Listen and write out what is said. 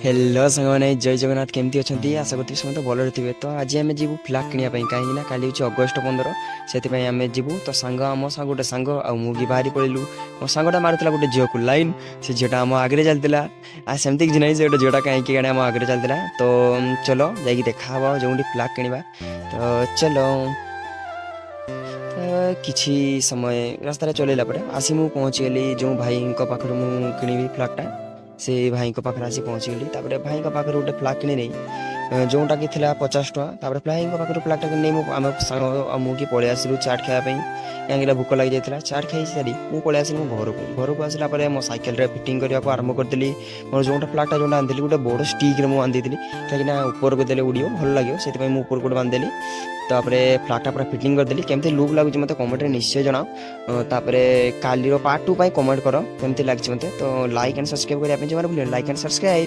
Hello सांगने जय जगन्नाथ केमती अच्छा आशा करती समस्त भलरे थे। तो आज आम जीव फ्लाग किनापी कहीं काली हूँ अगस्ट 15 से आम जीवु। तो सांग आम सांग गोटे सांग मुझे बाहरी पड़ेलु। मो सांगटा मारूला गोटे झील को लाइन से झीटा आम आगे चलता आ सेमती किसी ना से गोटे झीटा कहीं आम आगे चलता। तो चलो जाकि देखा जो फ्लाग किणवा। तो चलो किसी समय रास्तार चलैला आसी मु पहुँचीगली जो भाई पाखर मु किणी फ्लागटा से भाई पाखे आसी पहुँचीगली। भाई पाखे गोटे फ्लाग कि जोटा कि 50 टଙ୍କା भाई पाखे फ्लागटा कि आम मुझे पलि आसलु चाट खायापी कहीं भूक लग जाता। चाट खाई सारी मुझे पलि आसली मो घर को आसला मो साइकेल फिटिंग करने को आरंभ करी। मोर जो फ्लागटा जो आनी गोटे बड़ स्टिक मुझे बांधी कहीं ऊपर को देले उड़ो भल लगे से ऊपर को बांधदेली। तापर फ्लागटा पूरा फिटिंग करदेली केमती लुक लगुच मत कमेंट निश्चय जनाओ। कालीर पार्ट 2 कमेंट कर केमती लगे मत। तो लाइक एंड सब्सक्राइब करने भूल लाइक एंड सब्सक्राइब।